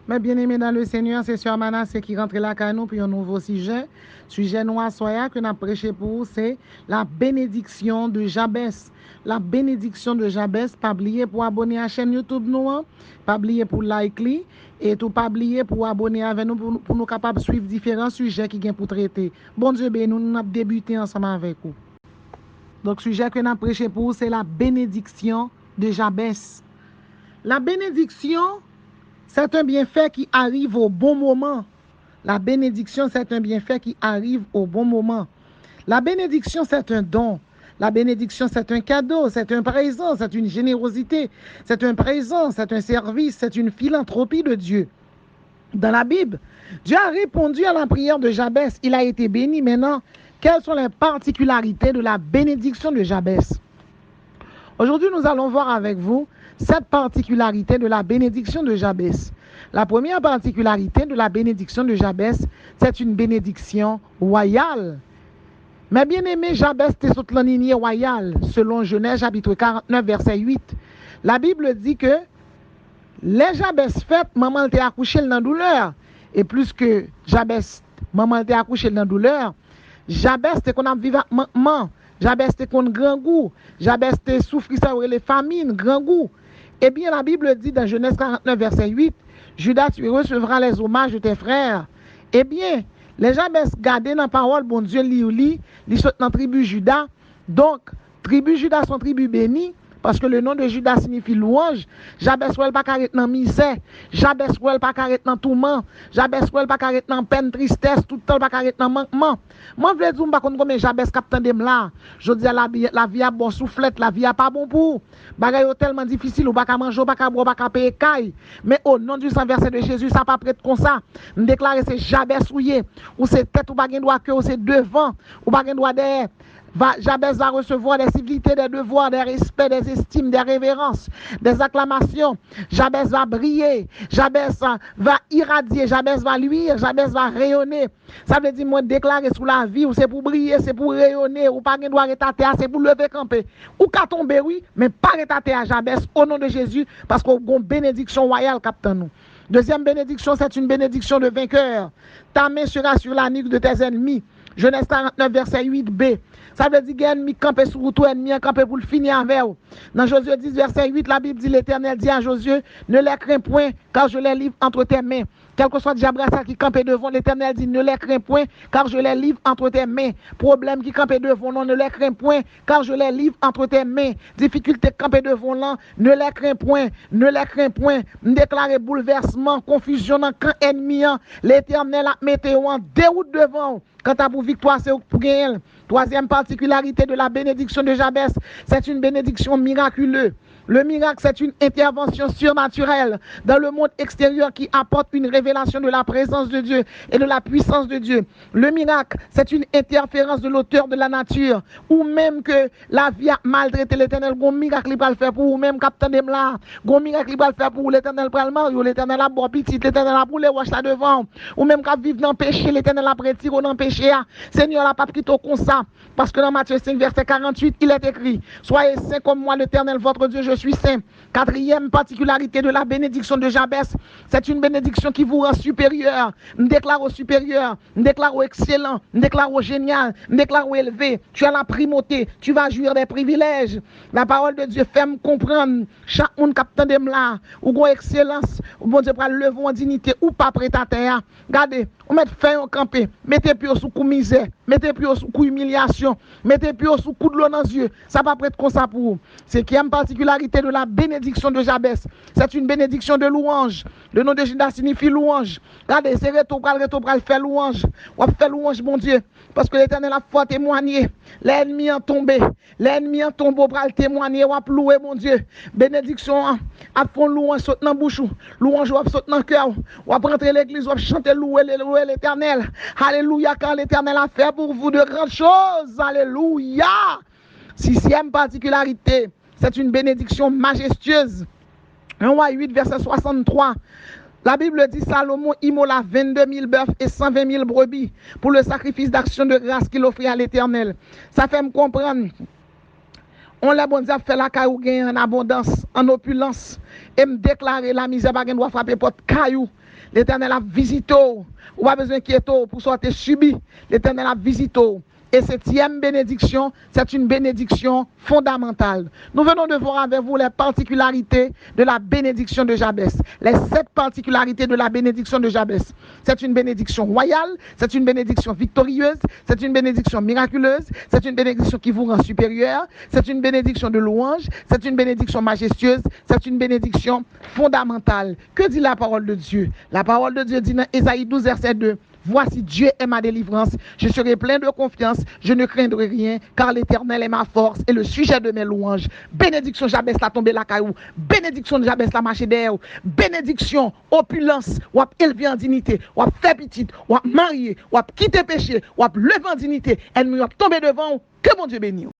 Mes bien-aimés dans le Seigneur, c'est Sœur Manassé qui rentre là avec nous pour un nouveau sujet. Sujet noir soya que nous avons prêché pour vous, c'est la bénédiction de Jabès. La bénédiction de Jabès, pas oublier pour abonner à la chaîne YouTube nous, pas oublier pour liker et tout pas oublier pour abonner avec nous pour nous capables de suivre différents sujets qui viennent pour traiter. Bon Dieu, nous avons débuté ensemble avec vous. Donc, sujet que nous avons prêché pour vous, c'est la bénédiction de Jabès. La bénédiction, c'est un bienfait qui arrive au bon moment. La bénédiction, c'est un bienfait qui arrive au bon moment. La bénédiction, c'est un don. La bénédiction, c'est un cadeau, c'est un présent, c'est une générosité, c'est un présent, c'est un service, c'est une philanthropie de Dieu. Dans la Bible, Dieu a répondu à la prière de Jabès. Il a été béni. Maintenant, quelles sont les particularités de la bénédiction de Jabès? Aujourd'hui, nous allons voir avec vous cette particularité de la bénédiction de Jabès. La première particularité de la bénédiction de Jabès, c'est une bénédiction royale. Mais bien aimé, Jabès était sous la lignée royale, selon Genèse chapitre 49, verset 8. La Bible dit que les Jabès fait, maman était accouchée dans la douleur. Et plus que Jabès, maman était accouchée dans la douleur, Jabès était qu'on a vécu avec maman. Jabès était qu'on grand goût. Jabès était souffri ça les famines, grand goût. Eh bien, la Bible dit dans Genèse 49, verset 8, Judas, tu recevras les hommages de tes frères. Eh bien, les Jabès gardent dans la parole, bon Dieu, ils sont dans la tribu Judas. Donc, tribu Judas sont tribu bénie. Parce que le nom de Judas signifie louange. Jabès ouel pas carré dans misère. Jabès ouel pas carré dans tourment. Jabès ouel pas carré dans peine, tristesse, tout le temps pas carré dans manquement. Moi je veux dire pas comme Jabès captain dem là. Je dis la vie a bon soufflette, la vie a pas bon pour. Bagay tellement difficile ou pas qu'à manger, pas qu'à boire, pas qu'à payer caille. Mais au nom du sang versé de Jésus, ça pas prête comme ça. Me déclarer c'est Jabès ouillé ou c'est tête ou pas gain droit que ou c'est devant ou pas gain droit derrière. Jabès va recevoir des civilités, des devoirs, des respects, des estimes, des révérences, des acclamations. Jabès va briller. Jabès va irradier. Jabès va luire. Jabès va rayonner. Ça veut dire, moi, déclarer sous la vie, ou c'est pour briller, c'est pour rayonner, ou pas doit retater, c'est pour lever camper. Ou qu'à tomber, oui, mais pas retater à Jabès au nom de Jésus, parce qu'on a une bénédiction royale, captain nous. Deuxième bénédiction, c'est une bénédiction de vainqueur. Ta main sera sur la nuque de tes ennemis. Genèse 49, verset 8b. Ça veut dire qu'ennemi campe sur tout ennemi, campe pour le finir avec vous. Dans Josué 10, verset 8, la Bible dit, l'Éternel dit à Josué, ne les crains point, car je les livre entre tes mains. Quel que soit le diable qui campe devant, l'Éternel dit, ne les crains point, car je les livre entre tes mains. Problème qui campe devant, non, ne les crains point, car je les livre entre tes mains. Difficulté qui campe devant, non, ne les crains point, ne les crains point. Déclarer bouleversement, confusion dans le camp ennemi, l'Éternel a mis en déroute devant. Quant à pour victoire, c'est pour gagner. Troisième particularité de la bénédiction de Jabès, c'est une bénédiction miraculeuse. Le miracle, c'est une intervention surnaturelle dans le monde extérieur qui apporte une révélation de la présence de Dieu et de la puissance de Dieu. Le miracle, c'est une interférence de l'auteur de la nature, ou même que la vie a maltraité l'Éternel. Gon miracle il va le faire pour vous, même captain de là. Gon miracle il va le faire pour l'Éternel pour le marier, l'Éternel a bon petit, l'Éternel a pour les roches là devant. Ou même qu'à vivre dans le péché, l'Éternel a prêté dans le péché. Seigneur n'a pas pris tout comme ça. Parce que dans Matthieu 5, verset 48, il est écrit, soyez saints comme moi, l'Éternel, votre Dieu, je suis saint. Quatrième particularité de la bénédiction de Jabès, c'est une bénédiction qui vous rend supérieur. Me déclare au supérieur, me déclare au excellent, me déclare au génial, me déclare au élevé. Tu as la primauté, tu vas jouir des privilèges. La parole de Dieu fait me comprendre. Chaque monde captant de là, ou gon excellence, ou bon Dieu pour le lever en dignité, ou pas prêt à terre. Regardez, on met fin au campé, mettez plus sous coup misère, mettez plus sous coup humiliation, mettez plus sous coup de l'eau dans les yeux. Ça va prêtre comme ça pour vous. C'est qui a une particularité de la bénédiction de Jabès. C'est une bénédiction de louange. Le nom de Judas signifie louange. Regardez, c'est reto pral faire louange. On fait louange, mon Dieu. Parce que l'Éternel a fort témoigné. L'ennemi a tombé. L'ennemi a tombé pour le témoigner. On a loué, mon Dieu. Bénédiction a fond louange saute dans la bouche. Louange a saute dans le cœur. On va rentrer l'église, on va chanter louer l'Éternel. Alléluia, car l'Éternel a fait pour vous de grandes choses. Alléluia. Sixième particularité, c'est une bénédiction majestueuse. 1 roi 8, verset 63. La Bible dit Salomon immola 22 000 bœufs et 120 000 brebis pour le sacrifice d'action de grâce qu'il offrit à l'Éternel. Ça fait me comprendre. On l'a bon Dieu fait la caillou en abondance, en opulence, et me déclarer la misère pas doit frapper porte caillou. L'Éternel a visité, ou pas besoin d'inquiéter pour sortir subi. L'Éternel a visité. Et septième bénédiction, c'est une bénédiction fondamentale. Nous venons de voir avec vous les particularités de la bénédiction de Jabès. Les 7 particularités de la bénédiction de Jabès. C'est une bénédiction royale, c'est une bénédiction victorieuse, c'est une bénédiction miraculeuse, c'est une bénédiction qui vous rend supérieur, c'est une bénédiction de louange, c'est une bénédiction majestueuse, c'est une bénédiction fondamentale. Que dit la parole de Dieu? La parole de Dieu dit dans Ésaïe 12, verset 2. Voici Dieu est ma délivrance, je serai plein de confiance, je ne craindrai rien, car l'Éternel est ma force et le sujet de mes louanges. Bénédiction Jabès la tombé la caillou, bénédiction de Jabès la marché derrière, bénédiction, opulence, ou élevé en dignité, ou fait petite, ou marié, ou quitter péché, ou levé en dignité, elle nous tombe devant, que mon Dieu bénisse.